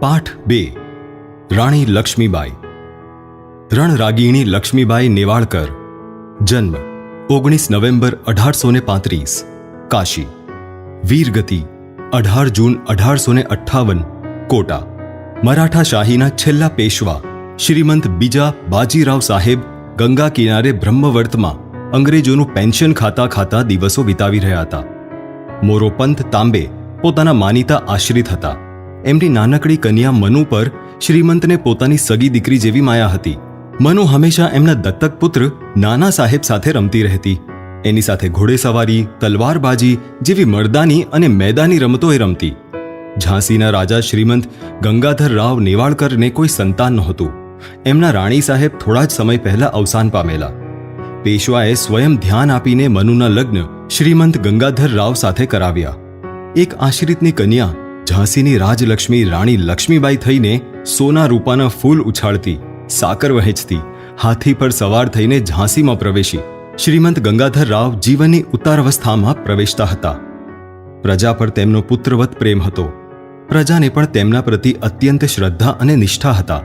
પાઠ 2 રાણી લક્ષ્મીબાઈ. રણરાગીણી લક્ષ્મીબાઈ નેવાળકર. જન્મ 19 નવેમ્બર 1835, કાશી. વીરગતિ 18 જૂન 1858, કોટા. મરાઠા શાહીના છેલ્લા પેશવા શ્રીમંત બીજા બાજીરાવ સાહેબ ગંગા કિનારે બ્રહ્મવર્તમાં અંગ્રેજોનું પેન્શન ખાતા દિવસો વિતાવી રહ્યા હતા. મોરોપંત તાંબે પોતાના માનીતા આશ્રિત હતા. એમની નાનકડી કન્યા મનુ પર શ્રીમંતને પોતાની સગી દીકરી જેવી માયા હતી. મનુ હંમેશા એમના દત્તક પુત્ર નાના સાહેબ સાથે રમતી રહેતી. એની સાથે ઘોડેસવારી, તલવારબાજી જેવી મર્દાની અને મેદાની રમતો એ રમતી. ઝાંસીના રાજા શ્રીમંત ગંગાધર રાવ નેવાળકરને કોઈ સંતાન નહોતું. એમના રાણી સાહેબ થોડા જ સમય પહેલા અવસાન પામેલા. પેશવાએ સ્વયં ધ્યાન આપીને મનુના લગ્ન શ્રીમંત ગંગાધર રાવ સાથે કરાવ્યા. એક આશ્રિતની કન્યા ઝાંસીની રાજલક્ષ્મી રાણી લક્ષ્મીબાઈ થઈને સોના રૂપાના ફૂલ ઉછાળતી, સાકર વહેંચતી, હાથી પર સવાર થઈને ઝાંસીમાં પ્રવેશી શ્રીમંત ગંગાધર રાવ જીવનની ઉતારવસ્થામાં પ્રવેશતા હતા. પ્રજા પર તેમનો પુત્રવત પ્રેમ હતો. પ્રજાને પણ તેમના પ્રતિ અત્યંત શ્રદ્ધા અને નિષ્ઠા હતા.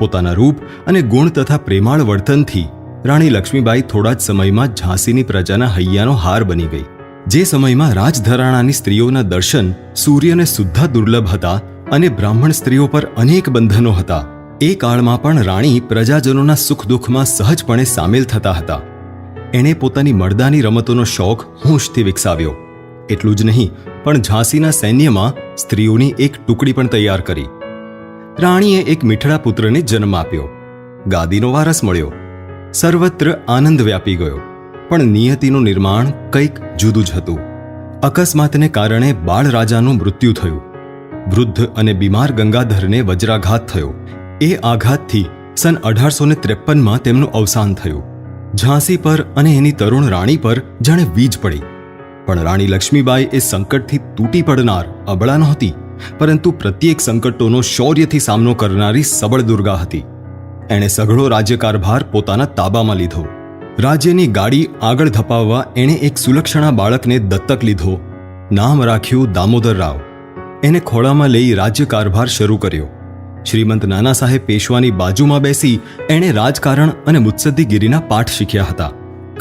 પોતાના રૂપ અને ગુણ તથા પ્રેમાળ વર્તનથી રાણી લક્ષ્મીબાઈ થોડા જ સમયમાં ઝાંસીની પ્રજાના હૈયાનો હાર બની ગઈ. જે સમયમાં રાજધરાણાની સ્ત્રીઓના દર્શન સૂર્યને સુદ્ધા દુર્લભ હતા અને બ્રાહ્મણ સ્ત્રીઓ પર અનેક બંધનો હતા, એ કાળમાં પણ રાણી પ્રજાજનોના સુખ દુઃખમાં સહજપણે સામેલ થતા હતા. એણે પોતાની મર્દાની રમતોનો શોખ હોંશથી વિકસાવ્યો. એટલું જ નહીં, પણ ઝાંસીના સૈન્યમાં સ્ત્રીઓની એક ટુકડી પણ તૈયાર કરી. રાણીએ એક મીઠડા પુત્રને જન્મ આપ્યો. ગાદીનો વારસ મળ્યો. સર્વત્ર આનંદ વ્યાપી ગયો. પણ નિયતિનું નિર્માણ કંઈક જુદું જ હતું. અકસ્માતને કારણે બાળરાજાનું મૃત્યુ થયું. વૃદ્ધ અને બીમાર ગંગાધરને વજ્રાઘાત થયો. એ આઘાતથી સન 1853માં તેમનું અવસાન થયું. ઝાંસી પર અને એની તરુણ રાણી પર જાણે વીજ પડી. પણ રાણી લક્ષ્મીબાઈ એ સંકટથી તૂટી પડનાર અબળા નહોતી, પરંતુ પ્રત્યેક સંકટોનો શૌર્યથી સામનો કરનારી સબળ દુર્ગા હતી. એણે સઘળો રાજ્યકારભાર પોતાના તાબામાં લીધો. રાજ્યની ગાડી આગળ ધપાવવા એણે એક સુલક્ષણા બાળકને દત્તક લીધો. નામ રાખ્યું દામોદર રાવ. એને ખોળામાં લઈ રાજ્યકારભાર શરૂ કર્યો. શ્રીમંત નાના સાહેબ પેશવાની બાજુમાં બેસી એણે રાજકારણ અને મુત્સદ્દીગીરીના પાઠ શીખ્યા હતા.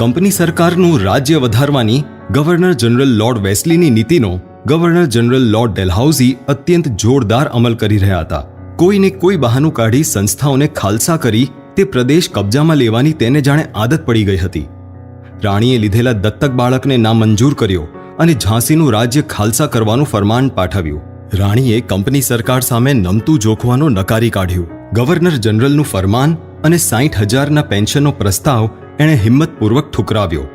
કંપની સરકારનું રાજ્ય વધારવાની ગવર્નર જનરલ લોર્ડ વેસ્લીની નીતિનો ગવર્નર જનરલ લોર્ડ ડેલહાઉસી અત્યંત જોરદાર અમલ કરી રહ્યા હતા. કોઈને કોઈ બહાનું કાઢી સંસ્થાઓને ખાલસા કરી તે પ્રદેશ કબજામાં લેવાની તેને જાણે આદત પડી ગઈ હતી. રાણીએ લીધેલા દત્તક બાળકને નામંજૂર કર્યો અને ઝાંસીનું રાજ્ય ખાલસા કરવાનું ફરમાન પાઠવ્યું. રાણીએ કંપની સરકાર સામે નમતું જોખવાનું નકારી કાઢ્યું. ગવર્નર જનરલનું ફરમાન અને 60,000ના પેન્શનનો પ્રસ્તાવ એણે હિંમતપૂર્વક ઠુકરાવ્યો.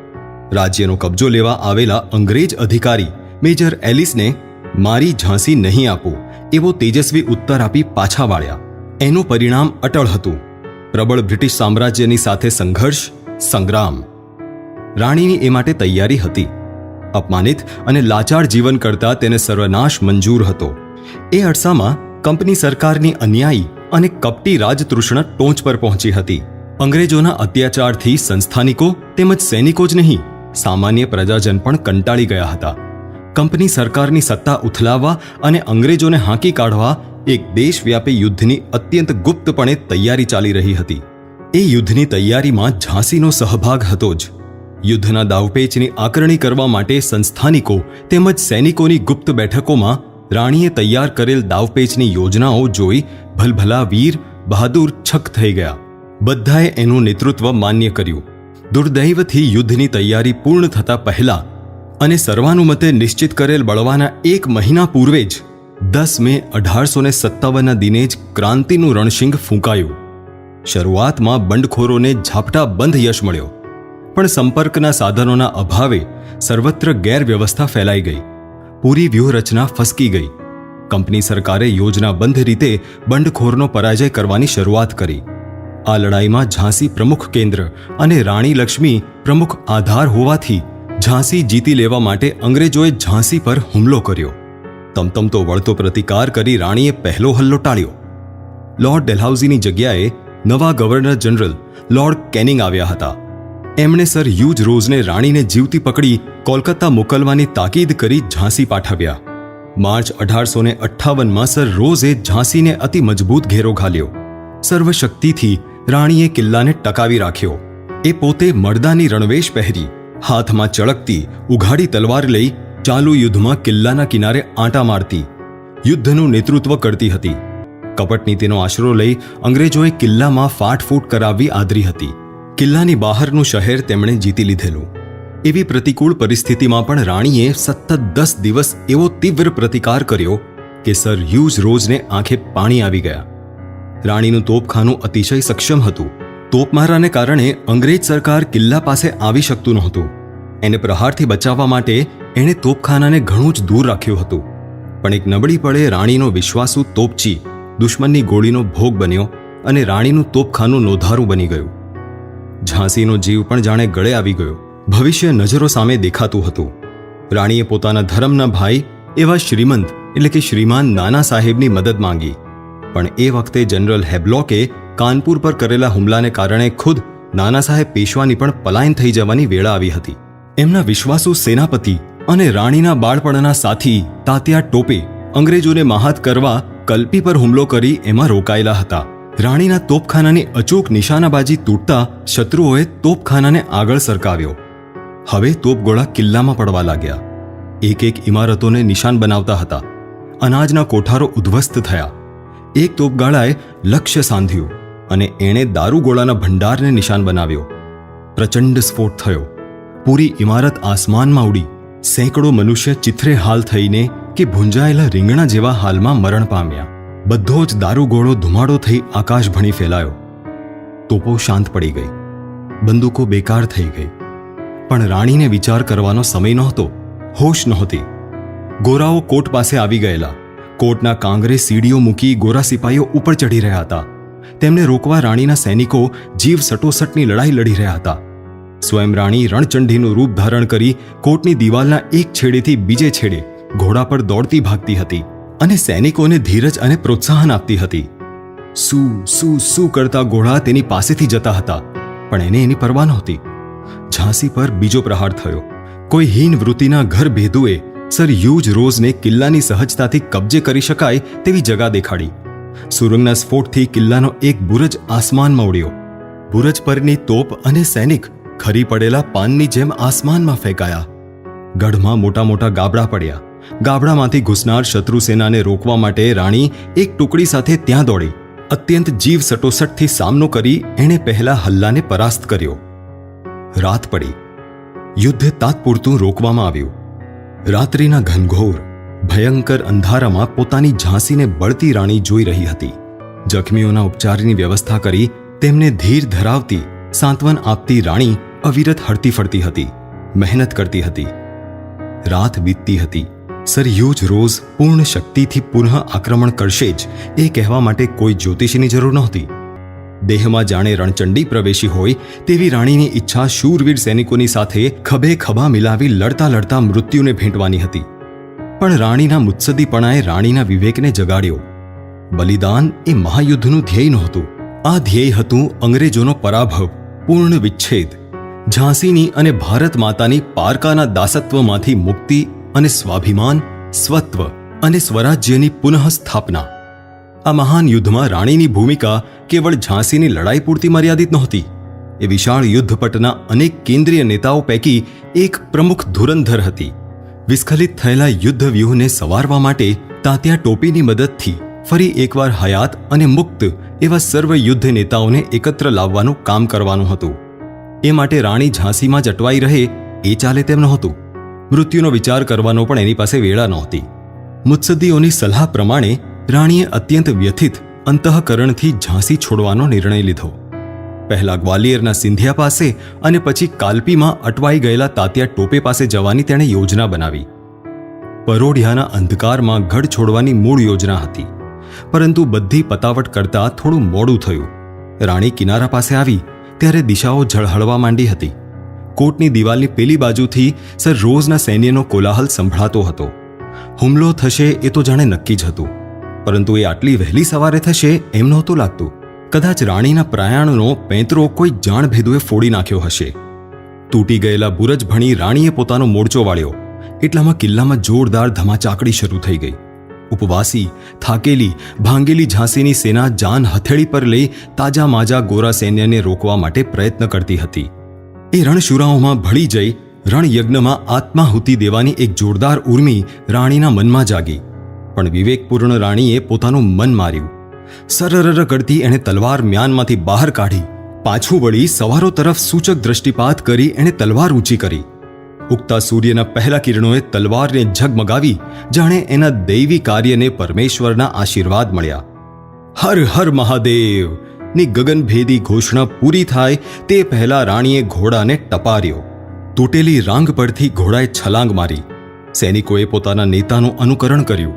રાજ્યનો કબજો લેવા આવેલા અંગ્રેજ અધિકારી મેજર એલિસને મારી ઝાંસી નહીં આપું એવો તેજસ્વી ઉત્તર આપી પાછા વાળ્યા. એનું પરિણામ અટળ હતું. પ્રબળ બ્રિટિશ સામ્રાજ્યની સાથે સંઘર્ષ, સંગ્રામ. રાણીની એ માટે તૈયારી હતી. અપમાનિત અને લાચાર જીવન કરતા તેને સર્વનાશ મંજૂર હતો. એ અરસામાં કંપની સરકારની અન્યાયી અને કપટી રાજતૃષ્ણા ટોચ પર પહોંચી હતી. અંગ્રેજોના અત્યાચારથી સંસ્થાનિકો તેમજ સૈનિકો જ નહીં, સામાન્ય પ્રજાજન પણ કંટાળી ગયા હતા. કંપની સરકારની સત્તા ઉથલાવવા અને અંગ્રેજોને હાંકી કાઢવા એક દેશવ્યાપી યુદ્ધની અત્યંત ગુપ્તપણે તૈયારી ચાલી રહી હતી. એ યુદ્ધની તૈયારીમાં ઝાંસીનો સહભાગ હતો જ. યુદ્ધના દાવપેચની આકરણી કરવા માટે સંસ્થાનિકો તેમજ સૈનિકોની ગુપ્ત બેઠકોમાં રાણીએ તૈયાર કરેલ દાવપેચની યોજનાઓ જોઈ ભલભલા વીર બહાદુર છક થઈ ગયા. બધાએ એનું નેતૃત્વ માન્ય કર્યું. દુર્દૈવથી યુદ્ધની તૈયારી પૂર્ણ થતા પહેલા અને સર્વાનુમતે નિશ્ચિત કરેલ બળવાના 1 મહિના પૂર્વે જ 10 મે 1857ના દિને જ ક્રાંતિનું રણશિંગ ફૂંકાયું. શરૂઆતમાં બંડખોરોને ઝાપટા બંધ યશ મળ્યો, પણ સંપર્કના સાધનોના અભાવે સર્વત્ર ગેરવ્યવસ્થા ફેલાઈ ગઈ. પૂરી વ્યૂહરચના ફસકી ગઈ. કંપની સરકારે યોજનાબંધ રીતે બંડખોરનો પરાજય કરવાની શરૂઆત કરી. આ લડાઈમાં ઝાંસી પ્રમુખ કેન્દ્ર અને રાણી લક્ષ્મી પ્રમુખ આધાર હોવાથી ઝાંસી જીતી લેવા માટે અંગ્રેજોએ ઝાંસી પર હુમલો કર્યો. તમતમતો વળતો પ્રતિકાર કરી રાણીએ પહેલો હલ્લો ટાળ્યો. લોર્ડ ડેલહાઉસીની જગ્યાએ નવા ગવર્નર જનરલ લોર્ડ કેનિંગ આવ્યા હતા. એમણે સર હ્યુજ રોઝને રાણીને જીવતી પકડી કોલકાતા મોકલવાની તાકીદ કરી ઝાંસી પાઠવ્યા. માર્ચ 1858માં સર રોઝે ઝાંસીને અતિ મજબૂત ઘેરો ઘાલ્યો. સર્વશક્તિથી રાણીએ કિલ્લાને ટકાવી રાખ્યો. એ પોતે મર્દાની રણવેશ પહેરી, હાથમાં ચળકતી ઉઘાડી તલવાર લઈ ચાલુ યુદ્ધમાં કિલ્લાના કિનારે આંટા મારતી, યુદ્ધનું નેતૃત્વ કરતી હતી. કપટનીતિનો આશરો લઈ અંગ્રેજોએ કિલ્લામાં ફાટફૂટ કરાવવી આદરી હતી. કિલ્લાની બહારનું શહેર તેમણે જીતી લીધેલું. એવી પ્રતિકૂળ પરિસ્થિતિમાં પણ રાણીએ સતત 10 દિવસ એવો તીવ્ર પ્રતિકાર કર્યો કે સર હ્યુઝ રોઝને આંખે પાણી આવી ગયા. રાણીનું તોપખાનું અતિશય સક્ષમ હતું. તોપમારાને કારણે અંગ્રેજ સરકાર કિલ્લા પાસે આવી શકતું નહોતું. એને પ્રહારથી બચાવવા માટે એણે તોપખાનાને ઘણું જ દૂર રાખ્યું હતું. પણ એક નબળી પળે રાણીનો વિશ્વાસુ તોપચી દુશ્મનની ગોળીનો ભોગ બન્યો અને રાણીનું તોપખાનું નોંધારું બની ગયું. ઝાંસીનો જીવ પણ જાણે ગળે આવી ગયો. ભવિષ્ય નજરો સામે દેખાતું હતું. રાણીએ પોતાના ધર્મના ભાઈ એવા શ્રીમંત એટલે કે શ્રીમાન નાના સાહેબની મદદ માંગી. પણ એ વખતે જનરલ હેબ્લોકે કાનપુર પર કરેલા હુમલાને કારણે ખુદ નાના સાહેબ પેશવાની પણ પલાયન થઈ જવાની વેળા આવી હતી. એમના વિશ્વાસુ સેનાપતિ અને રાણીના બાળપણના સાથી તાત્યા ટોપે અંગ્રેજોને માહાત કરવા કલ્પી પર હુમલો કરી એમાં રોકાયેલા હતા. રાણીના તોપખાનાની અચૂક નિશાનાબાજી તૂટતા શત્રુઓએ તોપખાનાને આગળ સરકાવ્યો. હવે તોપગોળા કિલ્લામાં પડવા લાગ્યા. એક એક ઇમારતોને નિશાન બનાવતા હતા. અનાજના કોઠારો ઉદ્ધવસ્ત થયા. એક તોપગાળાએ લક્ષ્ય સાંધ્યું અને એણે દારૂગોળાના ભંડારને નિશાન બનાવ્યો. પ્રચંડ સ્ફોટ થયો. પૂરી ઇમારત આસમાનમાં ઉડી. સેંકડો મનુષ્ય ચિથરે હાલ થઈને કે ભૂંજાયેલા રીંગણા જેવા હાલમાં મરણ પામ્યા. બધો જ દારૂગોળો ધુમાડો થઈ આકાશ ભણી ફેલાયો. તોપો શાંત પડી ગઈ. બંદૂકો બેકાર થઈ ગઈ. પણ રાણીને વિચાર કરવાનો સમય નહોતો, હોશ નહોતી. ગોરાઓ કોટ પાસે આવી ગયેલા. કોટના કાંગરે સીડીઓ મૂકી ગોરા સિપાહીઓ ઉપર ચઢી રહ્યા હતા. તેમને રોકવા રાણીના સૈનિકો જીવ સટોસટની લડાઈ લડી રહ્યા હતા. સ્વયં રાણી રણચંડીનું રૂપ ધારણ કરી કોટની દિવાલના એક છેડેથી બીજે છેડે ઘોડા પર દોડતી ભાગતી હતી અને સૈનિકોને ધીરજ અને પ્રોત્સાહન આપતી હતી. સુ સુ સુ કરતા ઘોડા તેની પાસેથી જતા હતા, પણ એને એની પરવા નહોતી. ઝાંસી પર બીજો પ્રહાર થયો. કોઈ હીન વૃત્તિના ઘર ભેદુએ સર હ્યુઝ રોઝને કિલ્લાની સહજતાથી કબજે કરી શકાય તેવી જગા દેખાડી. સુરંગના સ્ફોટથી કિલ્લાનો એક બુરજ આસમાનમાં ઉડ્યો. બુરજ પરની તોપ અને સૈનિક ખરી પડેલા પાનની જેમ આસમાનમાં ફેંકાયા. ગઢમાં મોટા મોટા ગાબડા પડ્યા. ગાબડામાંથી ઘૂસનાર શત્રુ સેનાને રોકવા માટે રાણી એક ટુકડી સાથે ત્યાં દોડી. અત્યંત જીવ સટોસટથી સામનો કરી એણે પહેલા હલ્લાને પરાસ્ત કર્યો. રાત પડી. યુદ્ધ તાત્પૂરતું રોકવામાં આવ્યું. રાત્રિના ઘનઘોર ભયંકર અંધારામાં પોતાની ઝાંસીને બળતી રાણી જોઈ રહી હતી. જખમીઓના ઉપચારની વ્યવસ્થા કરી તેમને ધીર ધરાવતી, સાંત્વન આપતી રાણી અવિરત હરતી ફરતી હતી, મહેનત કરતી હતી. રાત વીતતી હતી. સર હ્યુઝ રોઝ પૂર્ણ શક્તિથી પુનઃ આક્રમણ કરશે જ એ કહેવા માટે કોઈ જ્યોતિષીની જરૂર નહોતી. દેહમાં જાણે રણચંડી પ્રવેશી હોય તેવી રાણીની ઈચ્છા શૂરવીર સૈનિકોની સાથે ખભે ખભા મિલાવી લડતા લડતા મૃત્યુને ભેટવાની હતી. પણ રાણીના મુત્સદીપણાએ રાણીના વિવેકને જગાડ્યો. બલિદાન એ મહાયુદ્ધનું ધ્યેય નહોતું. આ ધ્યેય હતું અંગ્રેજોનો પરાભવ, પૂર્ણ વિચ્છેદ, ઝાંસીની અને ભારત માતાની પારકાના દાસત્વમાંથી મુક્તિ અને સ્વાભિમાન, સ્વત્વ અને સ્વરાજ્યની પુનઃ સ્થાપના. આ મહાન યુદ્ધમાં રાણીની ભૂમિકા કેવળ ઝાંસીની લડાઈ પૂરતી મર્યાદિત નહોતી. એ વિશાળ યુદ્ધપટના અનેક કેન્દ્રીય નેતાઓ પૈકી એક પ્રમુખ ધુરંધર હતી. વિસ્ખલિત થયેલા યુદ્ધ વ્યૂહને સવારવા માટે તાત્યા ટોપીની મદદથી ફરી એકવાર હયાત અને મુક્ત એવા સર્વ યુદ્ધ નેતાઓને એકત્ર લાવવાનું કામ કરવાનું હતું. એ માટે રાણી ઝાંસીમાં જ અટવાઈ રહે એ ચાલે તેમ નહોતું. મૃત્યુનો વિચાર કરવાનો પણ એની પાસે વેળા નહોતી. મુત્સદ્દીઓની સલાહ પ્રમાણે રાણીએ અત્યંત વ્યથિત અંતઃકરણથી ઝાંસી છોડવાનો નિર્ણય લીધો. પહેલા ગ્વાલિયરના સિંધિયા પાસે અને પછી કાલ્પીમાં અટવાઈ ગયેલા તાત્યા ટોપે પાસે જવાની તેણે યોજના બનાવી. પરોઢિયાના અંધકારમાં ગઢ છોડવાની મૂળ યોજના હતી, પરંતુ બધી પતાવટ કરતા થોડું મોડું થયું. રાણી કિનારા પાસે આવી ત્યારે દિશાઓ ઝળહળવા માંડી હતી. કોટની દિવાલની પેલી બાજુથી સર રોઝના સૈન્યનો કોલાહલ સંભળાતો હતો. હુમલો થશે એ તો જાણે નક્કી જ હતું, પરંતુ એ આટલી વહેલી સવારે થશે એમ નહોતું લાગતું. કદાચ રાણીના પ્રયાણનો પેંતરો કોઈ જાણભેદુએ ફોડી નાખ્યો હશે. તૂટી ગયેલા બુરજ ભણી રાણીએ પોતાનો મોરચો વાળ્યો. એટલામાં કિલ્લામાં જોરદાર ધમાચાકડી શરૂ થઈ ગઈ. ઉપવાસી, થાકેલી, ભાંગેલી ઝાંસીની સેના જાન હથેળી પર લઈ તાજા માજા ગોરા સૈન્યને રોકવા માટે પ્રયત્ન કરતી હતી. એ રણશુરાઓમાં ભળી જઈ રણયજ્ઞમાં આત્માહુતિ દેવાની એક જોરદાર ઉર્મી રાણીના મનમાં જાગી. પણ વિવેકપૂર્ણ રાણીએ પોતાનું મન માર્યું. સરરર કરતી એણે તલવાર મ્યાનમાંથી બહાર કાઢી. પાછું વળી સવારો તરફ સૂચક દ્રષ્ટિપાત કરી એણે તલવાર ઊંચી કરી. ઉગતા સૂર્યના પહેલા કિરણોએ તલવારને ઝગમગાવી, જાણે એના દૈવી કાર્યને પરમેશ્વરના આશીર્વાદ મળ્યા. હર હર મહાદેવ ની ગગનભેદી ઘોષણા પૂરી થાય તે પહેલા રાણીએ ઘોડાને ટપાર્યો. તૂટેલી રાંગ પરથી ઘોડાએ છલાંગ મારી. સૈનિકોએ પોતાના નેતાનું અનુકરણ કર્યું.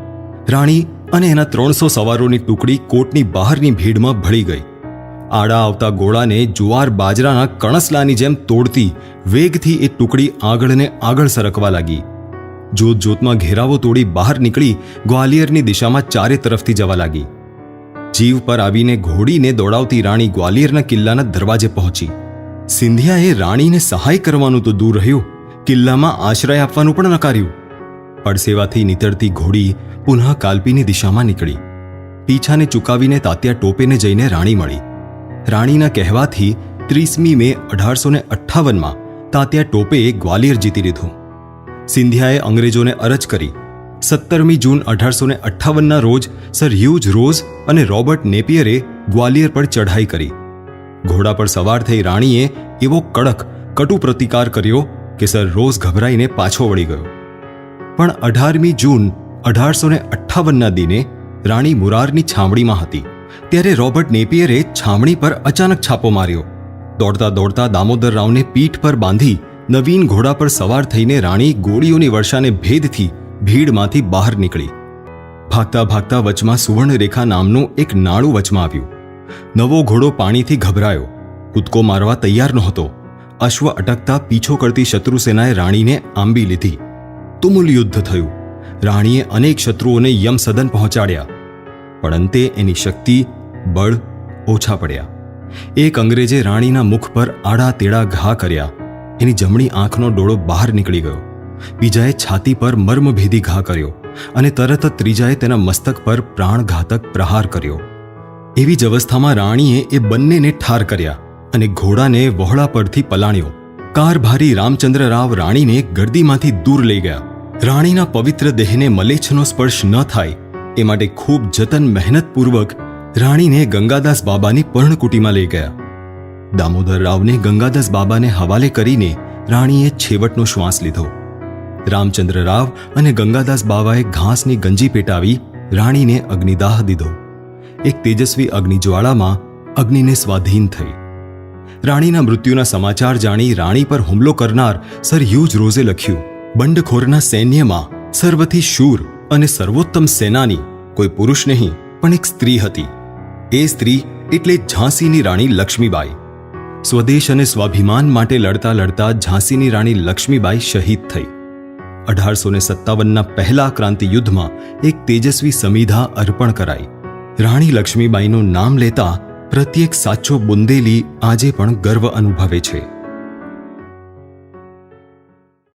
રાણી અને એના 300 સવારોની ટુકડી કોટની બહારની ભીડમાં ભળી ગઈ. આડા આવતા ગોળાને જુવાર બાજરાના કણસલાની જેમ તોડતી વેગથી એ ટુકડી આગળ ને આગળ સરકવા લાગી. જોત જોતમાં ઘેરાવો તોડી બહાર નીકળી ગ્વાલિયરની દિશામાં ચારે તરફથી જવા લાગી. જીવ પર આવીને ઘોડીને દોડાવતી રાણી ગ્વાલિયરના કિલ્લાના દરવાજે પહોંચી. સિંધિયાએ રાણીને સહાય કરવાનું તો દૂર રહ્યું, કિલ્લામાં આશ્રય આપવાનું પણ નકાર્યું. પડસેવાથી નીતરતી ઘોડી પુનઃ કાલ્પીની દિશામાં નીકળી. પીછાને ચૂકાવીને તાત્યા ટોપેને જઈને રાણી મળી. રાણીના કહેવાથી 30મી મે 1858માં તાત્યા ટોપેએ ગ્વાલિયર જીતી લીધું. સિંધિયાએ અંગ્રેજોને અરજ કરી. 17મી જૂન 1858ના રોજ સર હ્યુજ રોઝ અને રોબર્ટ નેપિયરે ગ્વાલિયર પર ચઢાઈ કરી. ઘોડા પર સવાર થઈ રાણીએ એવો કડક કટુ પ્રતિકાર કર્યો કે સર રોઝ ગભરાઈને પાછો વળી ગયો. પણ 18મી જૂન 1858ના દિને રાણી મુરારની છાવણીમાં હતી. ત્યારે રોબર્ટ નેપિયરે છાવણી પર અચાનક છાપો માર્યો. દોડતા દોડતા દામોદર રાવને પીઠ પર બાંધી નવીન ઘોડા પર સવાર થઈને રાણી ગોળીઓની વર્ષાને ભેદથી ભીડમાંથી બહાર નીકળી. ભાગતા ભાગતા વચમાં સુવર્ણરેખા નામનું એક નાળું વચમાં આવ્યું. નવો ઘોડો પાણીથી ગભરાયો, કૂદકો મારવા તૈયાર નહોતો. અશ્વ અટકતા પીછો કરતી શત્રુસેનાએ રાણીને આંબી લીધી. તુમુલ યુદ્ધ થયું. રાણીએ અનેક શત્રુઓને યમસદન પહોંચાડ્યા, પણ અંતે એની શક્તિ, બળ ઓછા પડ્યા. એક અંગ્રેજે રાણીના મુખ પર આડા તેડા ઘા કર્યા. એની જમણી આંખનો ડોળો બહાર નીકળી ગયો. બીજાએ છાતી પર મર્મભેદી ઘા કર્યો અને તરત જ ત્રીજાએ તેના મસ્તક પર પ્રાણઘાતક પ્રહાર કર્યો. એવી જ અવસ્થામાં રાણીએ એ બંનેને ઠાર કર્યા અને ઘોડાને વહોળા પરથી પલાણ્યો. કારભારી રામચંદ્ર રાવ રાણીને ગર્દીમાંથી દૂર લઈ ગયા. રાણીના પવિત્ર દેહને મલેચ્છનો સ્પર્શ ન થાય એ માટે ખૂબ જતન મહેનતપૂર્વક રાણીને ગંગાદાસ બાબાની પર્ણકુટીમાં લઈ ગયા. દામોદર રાવને ગંગાદાસ બાબાને હવાલે કરીને રાણીએ છેવટનો શ્વાસ લીધો. રામચંદ્ર રાવ અને ગંગાદાસ બાબાએ ઘાસની ગંજી પેટાવી રાણીને અગ્નિદાહ દીધો. એક તેજસ્વી અગ્નિજ્વાળામાં અગ્નિને સ્વાધીન થઈ. રાણીના મૃત્યુના સમાચાર જાણી રાણી પર હુમલો કરનાર સર હ્યુજ રોઝે લખ્યું, બંડખોરના સૈન્યમાં સર્વથી શૂર અને સર્વોત્તમ સેનાની કોઈ પુરુષ નહીં પણ એક સ્ત્રી હતી. એ સ્ત્રી એટલે ઝાંસીની રાણી લક્ષ્મીબાઈ. સ્વદેશ અને સ્વાભિમાન માટે લડતા લડતા ઝાંસીની રાણી લક્ષ્મીબાઈ શહીદ થઈ. 1857ના પહેલા ક્રાંતિ યુદ્ધમાં એક તેજસ્વી સમિધા અર્પણ કરાઈ. રાણી લક્ષ્મીબાઈનું નામ લેતા પ્રત્યેક સાચો બુંદેલી આજે પણ ગર્વ અનુભવે છે.